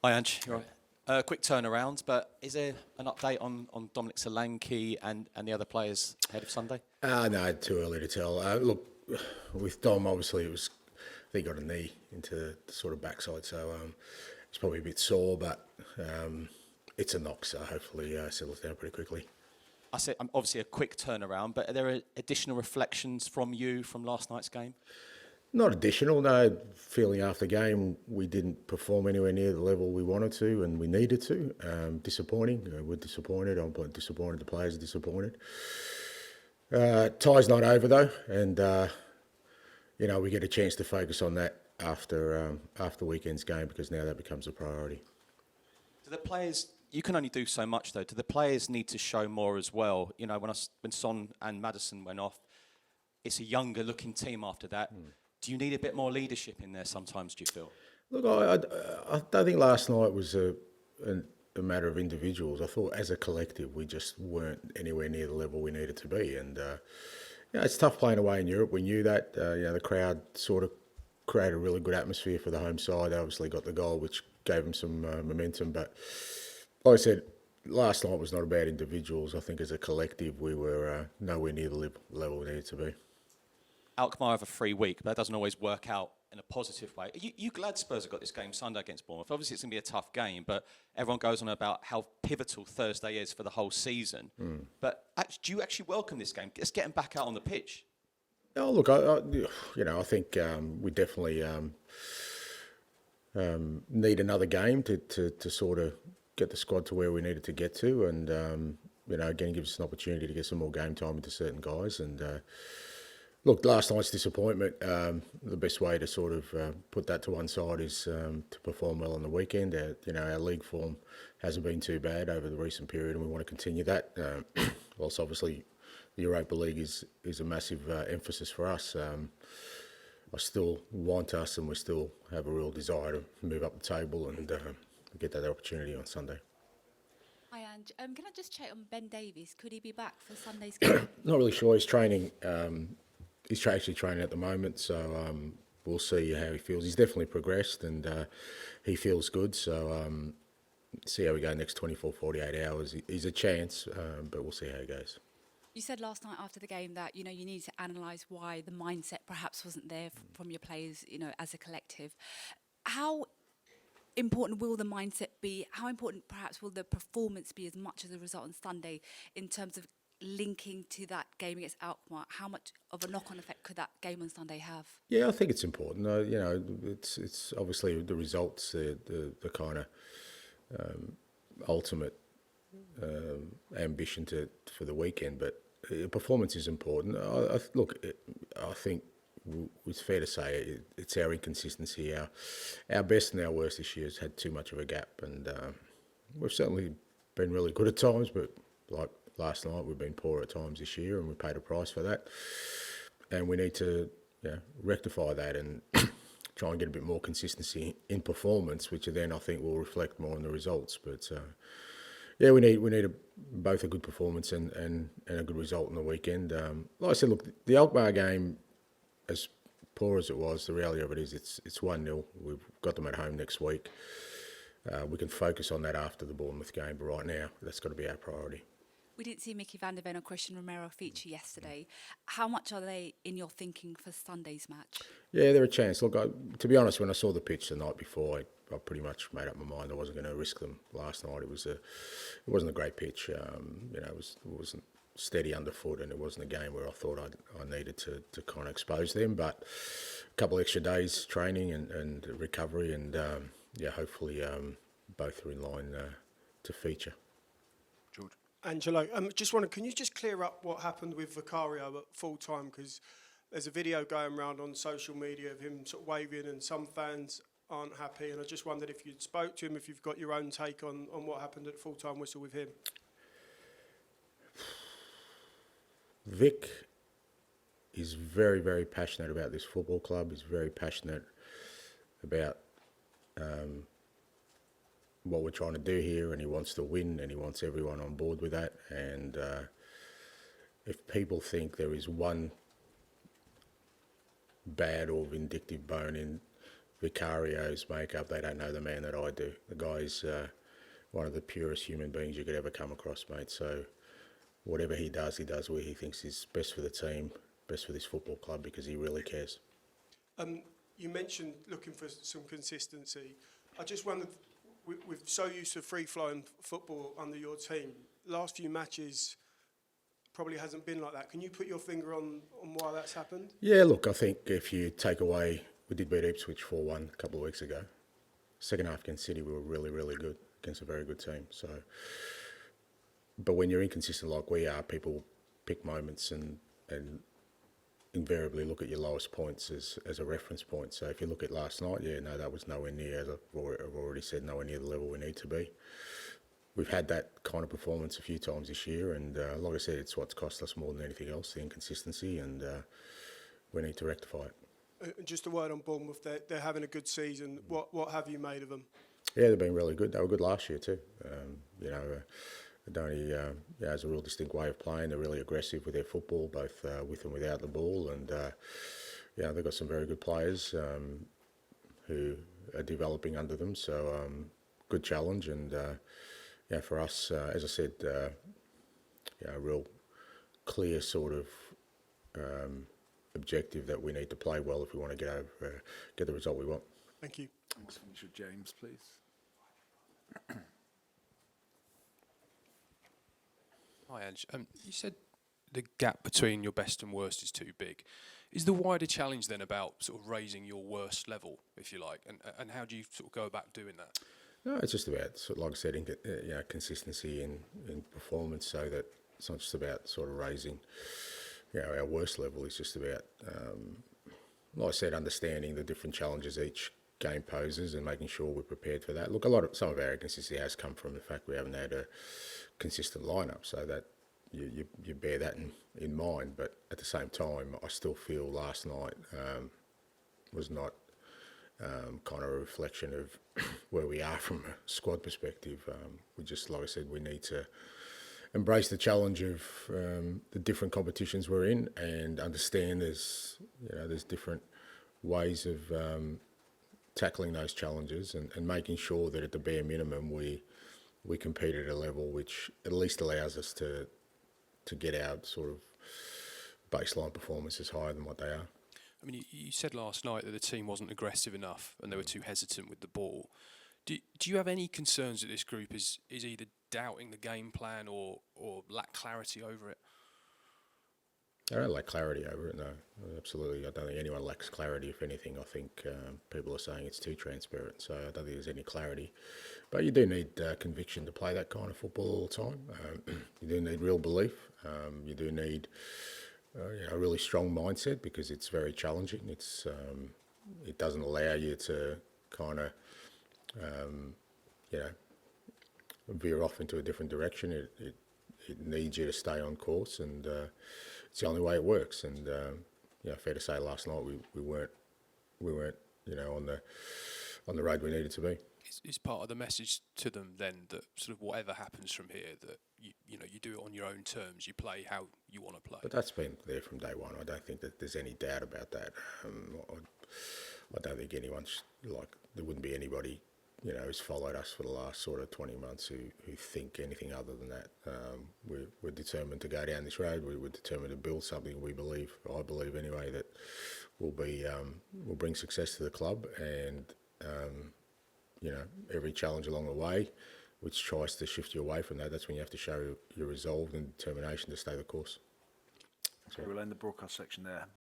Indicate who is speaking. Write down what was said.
Speaker 1: Hi, Ange. You're right. Quick turnaround, but is there an update on Dominic Solanke and the other players ahead of Sunday?
Speaker 2: No, too early to tell. Look, with Dom, obviously, I think he got a knee into the sort of backside, so it's probably a bit sore, but it's a knock, so hopefully settles down pretty quickly.
Speaker 1: I said obviously a quick turnaround, but are there additional reflections from you from last night's game?
Speaker 2: Not additional, no. Feeling after game, we didn't perform anywhere near the level we wanted to and we needed to. Disappointing. We're disappointed. I'm disappointed. The players are disappointed. Tie's not over though, and we get a chance to focus on that after the weekend's game because now that becomes a priority.
Speaker 1: Do the players? You can only do so much though. Do the players need to show more as well? You know, when Son and Maddison went off, it's a younger looking team after that. Do you need a bit more leadership in there sometimes, do you feel?
Speaker 2: Look, I don't think last night was a matter of individuals. I thought as a collective we just weren't anywhere near the level we needed to be. And it's tough playing away in Europe. We knew that. The crowd sort of created a really good atmosphere for the home side. They obviously got the goal, which gave them some momentum. But like I said, last night was not about individuals. I think as a collective we were nowhere near the level we needed to be.
Speaker 1: Alkmaar have a free week, but that doesn't always work out in a positive way. You glad Spurs have got this game Sunday against Bournemouth? Obviously, it's going to be a tough game, but everyone goes on about how pivotal Thursday is for the whole season. But do you actually welcome this game? Let's get them back out on the pitch.
Speaker 2: Oh, look, I think we definitely need another game to sort of get the squad to where we needed to get to, and again, gives us an opportunity to get some more game time into certain guys. And look, last night's disappointment, the best way to sort of put that to one side is to perform well on the weekend. Our league form hasn't been too bad over the recent period and we want to continue that. Whilst obviously the Europa League is a massive emphasis for us, I still want us and we still have a real desire to move up the table and get that opportunity on Sunday.
Speaker 3: Hi, Ange. Can I just check on Ben Davies? Could he be back for Sunday's game?
Speaker 2: Not really sure. He's training. He's actually training at the moment, so we'll see how he feels. He's definitely progressed and he feels good, so see how we go next 24, 48 hours. He's a chance, but we'll see how it goes.
Speaker 3: You said last night after the game that, you need to analyse why the mindset perhaps wasn't there from your players, as a collective. How important will the mindset be? How important perhaps will the performance be as much as the result on Sunday in terms of linking to that game against Alkmaar? How much of a knock-on effect could that game on Sunday have?
Speaker 2: Yeah, I think it's important. It's obviously the results, the kind of ultimate ambition for the weekend, but performance is important. I think it's fair to say it's our inconsistency. Our best and our worst this year has had too much of a gap, and we've certainly been really good at times, but like last night, we've been poor at times this year, and we paid a price for that. And we need to rectify that and try and get a bit more consistency in performance, which then I think will reflect more on the results. But we need both a good performance and a good result on the weekend. Like I said, look, the Alkmaar game, as poor as it was, the reality of it is it's 1-0. We've got them at home next week. We can focus on that after the Bournemouth game, but right now that's got to be our priority.
Speaker 3: We didn't see Mickey van der Ven or Christian Romero feature yesterday. How much are they in your thinking for Sunday's match? Yeah,
Speaker 2: they're a chance. Look, to be honest, when I saw the pitch the night before, I pretty much made up my mind I wasn't going to risk them last night. It wasn't a great pitch. It wasn't steady underfoot, and it wasn't a game where I thought I needed to kind of expose them. But a couple extra days training and recovery, and hopefully both are in line to feature.
Speaker 4: George. Angelo, can you just clear up what happened with Vicario at full-time? Because there's a video going around on social media of him sort of waving and some fans aren't happy. And I just wondered if you'd spoke to him, if you've got your own take on what happened at full-time whistle with him.
Speaker 2: Vic is very, very passionate about this football club. He's very passionate about what we're trying to do here, and he wants to win, and he wants everyone on board with that. And if people think there is one bad or vindictive bone in Vicario's makeup, they don't know the man that I do. The guy's one of the purest human beings you could ever come across, mate. So whatever he does where he thinks is best for the team, best for this football club, because he really cares.
Speaker 4: You mentioned looking for some consistency. I just wondered, we're so used to free-flowing football under your team. Last few matches probably hasn't been like that. Can you put your finger on why that's happened?
Speaker 2: Yeah, look, I think if you take away, we did beat Ipswich 4-1 a couple of weeks ago. Second half against City, we were really, really good against a very good team. So, but when you're inconsistent like we are, people pick moments and invariably look at your lowest points as a reference point. So if you look at last night, that was nowhere near, as I've already said, nowhere near the level we need to be. We've had that kind of performance a few times this year, and like I said, it's what's cost us more than anything else, the inconsistency, and we need to rectify it.
Speaker 4: Just a word on Bournemouth, they're having a good season. What have you made of them?
Speaker 2: Yeah, they've been really good. They were good last year too. Donny has a real distinct way of playing. They're really aggressive with their football, both with and without the ball, and they've got some very good players who are developing under them. So good challenge, and for us, as I said, a real clear sort of objective that we need to play well if we want to get the result we want.
Speaker 4: Thank you.
Speaker 5: Thanks, Mr. James, please.
Speaker 6: Hi, Ange. You said the gap between your best and worst is too big. Is the wider challenge then about sort of raising your worst level, if you like, and how do you sort of go about doing that?
Speaker 2: No, it's just about, like I said, consistency in performance, so that it's not just about sort of raising, our worst level. It's just about, like I said, understanding the different challenges each game poses and making sure we're prepared for that. Look, some of our inconsistency has come from the fact we haven't had a consistent lineup, so that you bear that in mind. But at the same time, I still feel last night was not kind of a reflection of where we are from a squad perspective. We just, like I said, we need to embrace the challenge of the different competitions we're in, and understand there's different ways of tackling those challenges, and making sure that at the bare minimum we compete at a level which at least allows us to get our sort of baseline performances higher than what they are.
Speaker 6: I mean, you said last night that the team wasn't aggressive enough and they were too hesitant with the ball. Do you have any concerns that this group is either doubting the game plan or lack clarity over it?
Speaker 2: I don't lack clarity over it, no. Absolutely. I don't think anyone lacks clarity. If anything, I think people are saying it's too transparent, so I don't think there's any clarity. But you do need conviction to play that kind of football all the time. You do need real belief. You do need a really strong mindset, because it's very challenging. It doesn't allow you to kind of, veer off into a different direction. It needs you to stay on course, and it's the only way it works. And fair to say, last night we weren't on the road we needed to be.
Speaker 6: Is part of the message to them then that sort of whatever happens from here, that you do it on your own terms, you play how you want to play?
Speaker 2: But that's been there from day one. I don't think that there's any doubt about that. I don't think anyone's there wouldn't be anybody who's followed us for the last sort of 20 months who think anything other than that. We're determined to go down this road. We're determined to build something I believe anyway, that will bring success to the club, and every challenge along the way which tries to shift you away from that, that's when you have to show your resolve and determination to stay the course.
Speaker 5: So we'll end the broadcast section there.